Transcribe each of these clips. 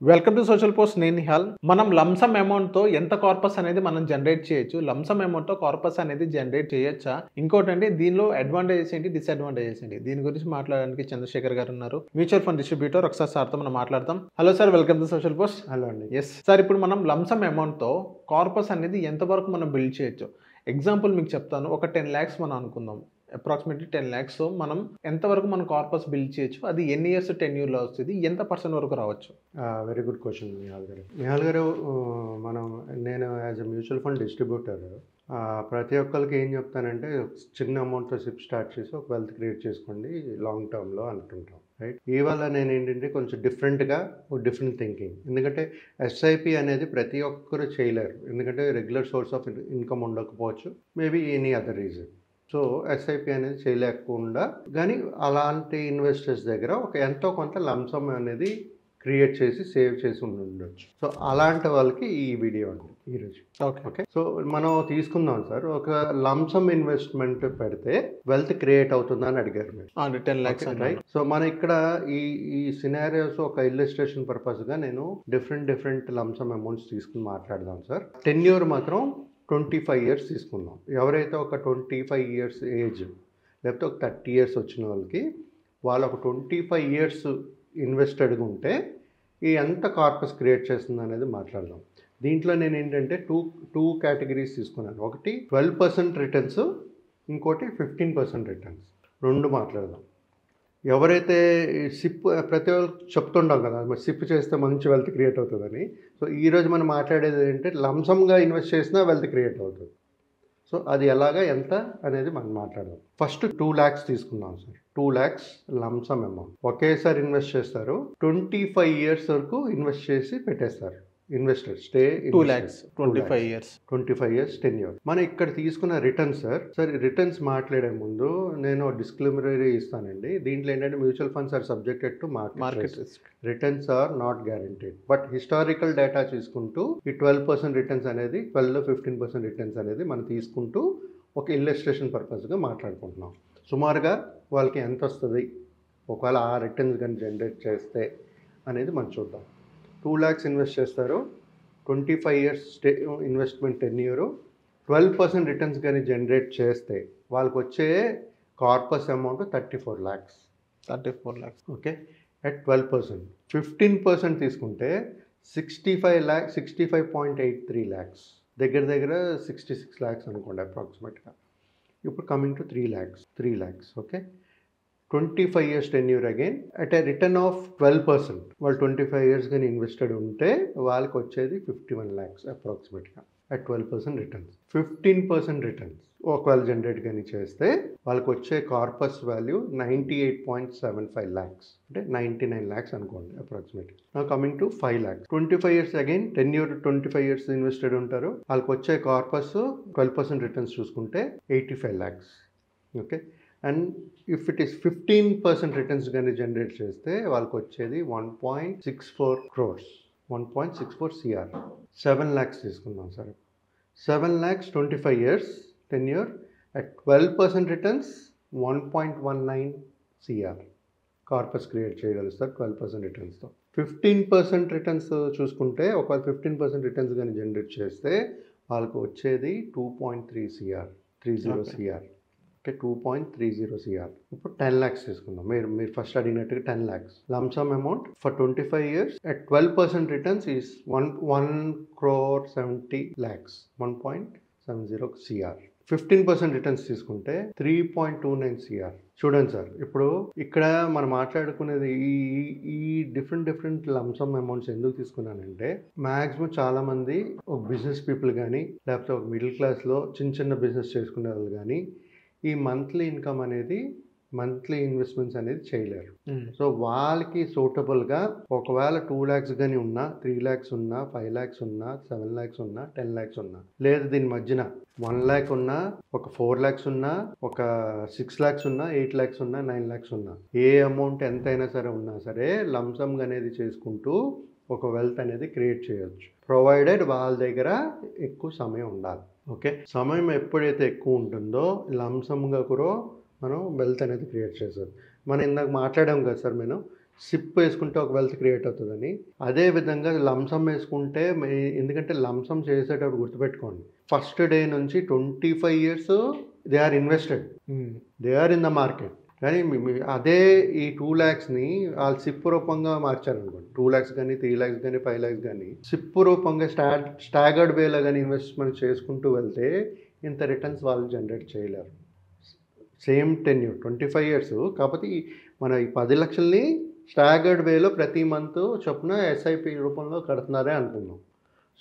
Welcome to social post. నేను నిహాల్. మనం lump sum amount తో ఎంత కార్పస్ అనేది మనం జనరేట్ చేయొచ్చు, లంసమ్ అమౌంట్ తో కార్పస్ అనేది జనరేట్ చేయొచ్చా, ఇంకోటండి దీనిలో అడ్వాంటేజెస్ ఏంటి, డిసడ్వాంటేజెస్ ఏంటి, దీని గురించి మాట్లాడడానికి చంద్రశేఖర్ గారు ఉన్నారు, మ్యూచువల్ ఫండ్ డిస్ట్రిబ్యూటర్. ఒకసారి సార్తో మనం మాట్లాడతాం. Hello sir, welcome to social post. Hello అండి. ఎస్ సార్, ఇప్పుడు మనం లంసమ్ అమౌంట్ తో కార్పస్ అనేది ఎంతవరకు మనం బిల్డ్ చేయొచ్చు? ఎగ్జాంపుల్ మీకు చెప్తాను. ఒక 10 lakhs మనం అనుకుందాం, అప్రాక్సిమేట్లీ 10 lakhs. సో మనం ఎంతవరకు మనం కార్పస్ బిల్డ్ చేయొచ్చు, అది ఎన్ని ఇయర్స్ టెన్యూర్లో వస్తుంది, ఎంత పర్సెంట్ వరకు రావచ్చు? వెరీ గుడ్ క్వశ్చన్ నిహాల్ గారు. నేను as a mutual fund distributor ప్రతి ఒక్కరికి ఏం చెప్తానంటే, చిన్న అమౌంట్తో సిప్ స్టార్ట్ చేసి ఒక వెల్త్ క్రియేట్ చేసుకోండి లాంగ్ టర్మ్లో అంటుంటాం, రైట్? ఇవాళ నేను ఏంటంటే కొంచెం డిఫరెంట్గా డిఫరెంట్ థింకింగ్. ఎందుకంటే ఎస్ఐపి అనేది ప్రతి ఒక్కరు చేయలేరు, ఎందుకంటే రెగ్యులర్ సోర్స్ ఆఫ్ ఇన్కమ్ ఉండకపోవచ్చు, maybe any other reason. So SIP అనేది చేయలేకుండా, కానీ అలాంటి ఇన్వెస్టర్స్ దగ్గర ఒక ఎంతో కొంత లంసమ్ అనేది క్రియేట్ చేసి సేవ్ చేసి ఉండొచ్చు. సో అలాంటి వాళ్ళకి ఈ వీడియో అండి ఈరోజు. ఓకే, సో మనం తీసుకుందాం సార్. ఒక లంసమ్ ఇన్వెస్ట్మెంట్ పెడితే వెల్త్ క్రియేట్ అవుతుందని అడిగారు మీరు. 10 lakhs, రైట్? సో మన ఇక్కడ ఈ సినారియోస్ ఒక ఇల్లస్ట్రేషన్ పర్పస్గా నేను డిఫరెంట్ లంసమ్ అమౌంట్స్ తీసుకుని మాట్లాడదాం సార్. టెన్యూర్ మాత్రం 25 years తీసుకుందాం. ఎవరైతే ఒక 25 years ఏజ్ లేకపోతే ఒక 30 years వచ్చిన వాళ్ళకి, వాళ్ళు ఒక 25 years ఇన్వెస్టెడ్గా ఉంటే ఈ ఎంత కార్పస్ క్రియేట్ చేస్తుంది అనేది మాట్లాడదాం. దీంట్లో నేను ఏంటంటే టూ కేటగిరీస్ తీసుకున్నాను. ఒకటి 12% రిటర్న్స్, ఇంకోటి 15% రిటర్న్స్. రెండు మాట్లాడదాం. ఎవరైతే సిప్ ప్రతి వాళ్ళు చెప్తుంటాం కదా, మరి సిప్ చేస్తే మంచి వెల్త్ క్రియేట్ అవుతుందని. సో ఈరోజు మనం మాట్లాడేది ఏంటంటే లంసమ్గా ఇన్వెస్ట్ చేసినా వెల్త్ క్రియేట్ అవుతుంది. సో అది ఎలాగా ఎంత అనేది మనం మాట్లాడదాం. ఫస్ట్ 2 lakhs తీసుకుందాం సార్. 2 lakhs లంసమ్ అమౌంట్ ఒకేసారి ఇన్వెస్ట్ చేస్తారు. 25 years వరకు ఇన్వెస్ట్ చేసి పెట్టేస్తారు. Investor stay 2 lakhs 25 years 25 years tenure. మనం ఇక్కడ తీసుకున్న రిటర్న్స్ సార్ రిటర్న్స్ మాట్లాడే ముందు నేను డిస్క్లైమరీ ఇస్తానండి. దీంట్లో ఏంటంటే mutual funds are subjected to market risk. Returns are not guaranteed. But historical data చూసుకుంటూ ఈ 12% రిటర్న్స్ అనేది 12-15% రిటర్న్స్ అనేది మనం తీసుకుంటూ ఒక ఇల్లస్ట్రేషన్ పర్పస్గా మాట్లాడుకుంటున్నాం. సుమారుగా వాళ్ళకి ఎంత వస్తుంది ఒకవేళ ఆ రిటర్న్స్ కానీ జనరేట్ చేస్తే అనేది మనం చూద్దాం. 2 lakhs ఇన్వెస్ట్ చేస్తారు. 25 years ఇన్వెస్ట్మెంట్ టెన్యూరు. 12% రిటర్న్స్ కానీ జనరేట్ చేస్తే వాళ్ళకి వచ్చే corpus amount 34 lakhs. 34 lakhs. Okay, at 12%. 15% తీసుకుంటే 65.83 lakhs, దగ్గర 66 lakhs అనుకోండి అప్రాక్సిమేట్గా. ఇప్పుడు coming to 3 lakhs. Okay, 25 years tenure again at a return of 12%. వాళ్ళు 25 years కానీ ఇన్వెస్టెడ్ ఉంటే వాళ్ళకి వచ్చేది 51 lakhs అప్రాక్సిమేట్గా అట్ 12% రిటర్న్స్. 15% రిటర్న్స్ ఒకవేళ జనరేట్ కానీ చేస్తే వాళ్ళకి వచ్చే కార్పస్ వాల్యూ 98.75 lakhs, అంటే 99 lakhs అనుకోండి అప్రాక్సిమేట్గా. నా coming to 5 lakhs. 25 years again tenure 25 years invested ఉంటారు. వాళ్ళకి వచ్చే కార్పస్ 12% రిటర్న్స్ చూసుకుంటే 85 lakhs. Okay, and if it is 15% returns కానీ జనరేట్ చేస్తే వాళ్ళకి వచ్చేది 1.64 crores, 1.64 CR. 7 lakhs తీసుకుందాం sir. 7 lakhs 25 years tenure at 12% returns 1.19 CR corpus create చేయగలుగుతారు 12% రిటర్న్స్తో. 15% రిటర్న్స్ చూసుకుంటే ఒకవేళ 15% రిటర్న్స్ కానీ జనరేట్ చేస్తే వాళ్ళకు వచ్చేది 2.3 CR, 30 CR. Okay, 2.30 CR. ఇప్పుడు 10 lakhs తీసుకుందాం. మీరు ఫస్ట్ అడిగినట్టుగా 10 lakhs lump sum amount for 25 years at 12% returns is 1.70 lakhs, 1.70 CR. 15% returns తీసుకుంటే 3.29 CR. చూడండి సార్, ఇప్పుడు ఇక్కడ మనం మాట్లాడుకునేది ఈ డిఫరెంట్ లంసమ్ అమౌంట్స్ ఎందుకు తీసుకున్నానంటే, మ్యాక్సిమం చాలామంది ఒక బిజినెస్ పీపుల్ కానీ లేకపోతే ఒక మిడిల్ క్లాస్లో చిన్న బిజినెస్ చేసుకునే వాళ్ళు కానీ ఈ మంత్లీ ఇన్కమ్ అనేది, మంత్లీ ఇన్వెస్ట్మెంట్స్ అనేది చేయలేరు. సో వాళ్ళకి సూటబుల్గా ఒకవేళ 2 lakhs కానీ ఉన్నా, 3 lakhs ఉన్నా, 5 lakhs ఉన్నా, 7 lakhs ఉన్నా, 10 lakhs ఉన్నా, లేదు దీని మధ్యన 1 lakh ఉన్నా, ఒక 4 lakhs ఉన్నా, ఒక 6 lakhs ఉన్నా, 8 lakhs ఉన్నా, 9 lakhs ఉన్నా, ఏ అమౌంట్ ఎంతైనా సరే ఉన్నా సరే లంసమ్ అనేది చేసుకుంటూ ఒక వెల్త్ అనేది క్రియేట్ చేయొచ్చు, ప్రొవైడెడ్ వాళ్ళ దగ్గర ఎక్కువ సమయం ఉండాలి. ఓకే, సమయం ఎప్పుడైతే ఎక్కువ ఉంటుందో లంసమ్గా కూడా మనం వెల్త్ అనేది క్రియేట్ చేస్తాం. మనం ఇందాక మాట్లాడాం కదా సార్, సిప్ వేసుకుంటే ఒక వెల్త్ క్రియేట్ అవుతుందని. అదే విధంగా లంసమ్ వేసుకుంటే ఎందుకంటే లంసమ్ చేసేటప్పుడు గుర్తుపెట్టుకోండి, ఫస్ట్ డే నుంచి 25 years they are invested, they are in the market. కానీ అదే ఈ 2 lakhsని వాళ్ళు సిప్ రూపంగా మార్చారనుకోండి, 2 lakhs కానీ 3 lakhs కానీ 5 lakhs కానీ సిప్ రూపంగా స్టాగర్డ్ వేలో కానీ ఇన్వెస్ట్మెంట్ చేసుకుంటూ వెళ్తే ఇంత రిటర్న్స్ వాళ్ళు జనరేట్ చేయలేరు. సేమ్ టెన్యూర్ 25 years, కాకపోతే మన ఈ 10 లక్షల్ని స్టాగర్డ్ వేలో ప్రతి మంత్ చొప్పున ఎస్ఐపి రూపంలో కడుతున్నారే అనుకుందాం.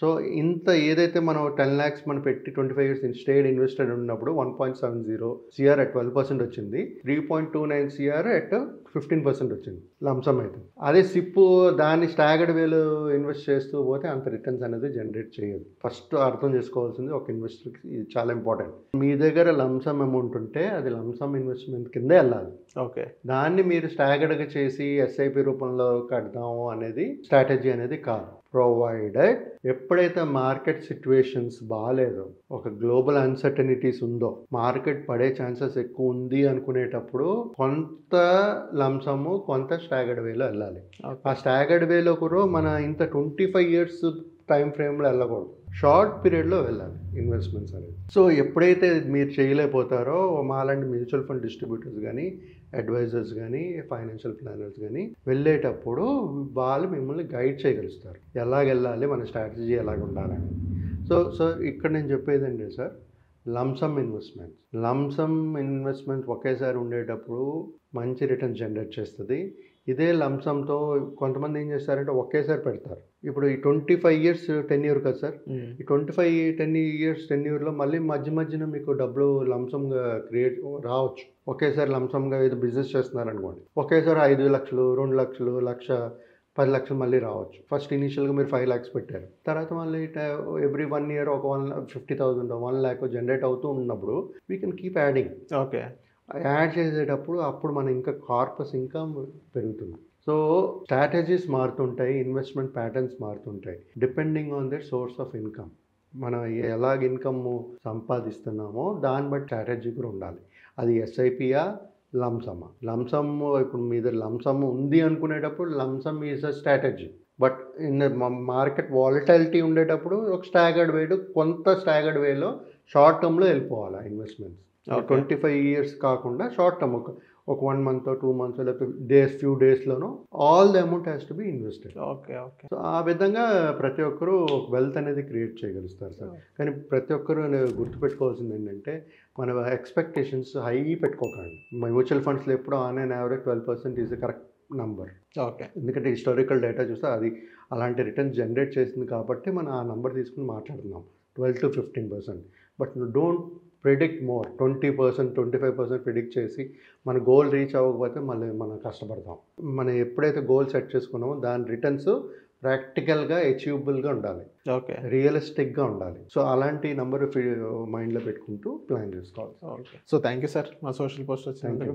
సో ఇంత ఏదైతే మనం 10 lakhs మనం పెట్టి 25 years స్టేడ్ ఇన్వెస్టెడ్ ఉన్నప్పుడు 1.70 CR at 12% వచ్చింది, 3.29 CR at 15% వచ్చింది లంసమ్ అయితే. అదే సిప్ దాన్ని స్టాగర్డ్ వేలో ఇన్వెస్ట్ చేస్తూ పోతే అంత రిటర్న్స్ అనేది జనరేట్ చేయదు. ఫస్ట్ అర్థం చేసుకోవాల్సింది ఒక ఇన్వెస్టర్కి ఇది చాలా ఇంపార్టెంట్. మీ దగ్గర లంసమ్ అమౌంట్ ఉంటే అది లంసమ్ ఇన్వెస్ట్మెంట్ కిందే వెళ్ళాలి. ఓకే, దాన్ని మీరు స్టాగర్డ్గా చేసి ఎస్ఐపి రూపంలో కడదాము అనేది స్ట్రాటజీ అనేది కాదు. ప్రొవైడెడ్ ఎప్పుడైతే మార్కెట్ సిచ్యువేషన్స్ బాగాలేదో, ఒక గ్లోబల్ అన్సర్టనిటీస్ ఉందో, మార్కెట్ పడే ఛాన్సెస్ ఎక్కువ ఉంది అనుకునేటప్పుడు కొంత లంసము కొంత స్టాగర్డ్ వేలో వెళ్ళాలి. ఆ స్టాగర్డ్ వేలో కూడా మన ఇంత 25 years టైం ఫ్రేమ్లో వెళ్ళకూడదు, షార్ట్ పీరియడ్లో వెళ్ళాలి ఇన్వెస్ట్మెంట్స్ అనేది. సో ఎప్పుడైతే మీరు చేయలేకపోతారో మాలాంటి మ్యూచువల్ ఫండ్ డిస్ట్రిబ్యూటర్స్ కానీ అడ్వైజర్స్ కానీ ఫైనాన్షియల్ ప్లానర్స్ కానీ వెళ్ళేటప్పుడు వాళ్ళు మిమ్మల్ని గైడ్ చేయగలుగుతారు, ఎలాగెళ్ళాలి, మన స్ట్రాటజీ ఎలాగ ఉండాలని. సో ఇక్కడ నేను చెప్పేదండి సార్, లంసమ్ ఇన్వెస్ట్మెంట్స్ ఒకేసారి ఉండేటప్పుడు మంచి రిటర్న్స్ జనరేట్ చేస్తుంది. ఇదే లంసమ్తో కొంతమంది ఏం చేస్తారంటే ఒకేసారి పెడతారు. ఇప్పుడు ఈ 25 years టెన్యూర్ కదా సార్, ఈ 10 years టెన్యూర్లో మళ్ళీ మధ్యన మీకు డబ్బులు లంసమ్గా క్రియేట్ రావచ్చు. ఒకేసారి లంసమ్గా ఏదో బిజినెస్ చేస్తున్నారు అనుకోండి, ఒకేసారి 5 లక్షలు 2 లక్షలు 10 లక్షలు మళ్ళీ రావచ్చు. ఫస్ట్ ఇనీషియల్గా మీరు 5 lakhs పెట్టారు, తర్వాత మళ్ళీ ఎవ్రీ 1 year ఒక 150,000 1 lakh జనరేట్ అవుతూ ఉన్నప్పుడు we can keep adding. Okay, add చేసేటప్పుడు అప్పుడు మన ఇంకా కార్పస్ ఇన్కమ్ పెరుగుతుంది. సో స్ట్రాటజీస్ మారుతుంటాయి, ఇన్వెస్ట్మెంట్ ప్యాటర్న్స్ మారుతుంటాయి depending on that source of income. మనం ఎలాగ ఇన్కమ్ సంపాదిస్తున్నామో దాన్ని బట్టి స్ట్రాటజీ కూడా ఉండాలి. అది ఎస్ఐపియా లంసమ్ ఇప్పుడు మీ దగ్గర లంసమ్ ఉంది అనుకునేటప్పుడు lump sum is a strategy. But in market volatility ఉండేటప్పుడు ఒక స్టాగర్డ్ వేలో కొంత స్టాగర్డ్ వేలో షార్ట్ టర్మ్లో వెళ్ళిపోవాలి ఇన్వెస్ట్మెంట్స్. 25 years కాకుండా షార్ట్ టర్మ్ ఒక 1 month 2 months లేకపోతే ఫ్యూ డేస్లోనో all the amount has to be invested. Okay. So ఆ విధంగా ప్రతి ఒక్కరూ వెల్త్ అనేది క్రియేట్ చేయగలుగుతారు సార్. కానీ ప్రతి ఒక్కరూ గుర్తుపెట్టుకోవాల్సింది ఏంటంటే మన ఎక్స్పెక్టేషన్స్ హై పెట్టుకోకండి. మ్యూచువల్ ఫండ్స్లో ఎప్పుడు on and average 12% is the correct number. Okay, ఎందుకంటే హిస్టారికల్ డేటా చూస్తే అది అలాంటి రిటర్న్స్ జనరేట్ చేసింది కాబట్టి మనం ఆ నెంబర్ తీసుకుని మాట్లాడుతున్నాం 12 to 15%. But don't predict more. 20% 25% predict చేసి మన గోల్ రీచ్ అవ్వకపోతే మళ్ళీ మనం కష్టపడతాం. మనం ఎప్పుడైతే గోల్ సెట్ చేసుకున్నామో దాని రిటర్న్స్ ప్రాక్టికల్గా అచీవబుల్గా ఉండాలి, ఓకే, రియలిస్టిక్గా ఉండాలి. సో అలాంటి నెంబర్ మైండ్లో పెట్టుకుంటూ ప్లాన్ చేసుకోవాలి. Okay. So thank you sir, మా సోషల్ పోస్ట్ వచ్చింది. Thank you.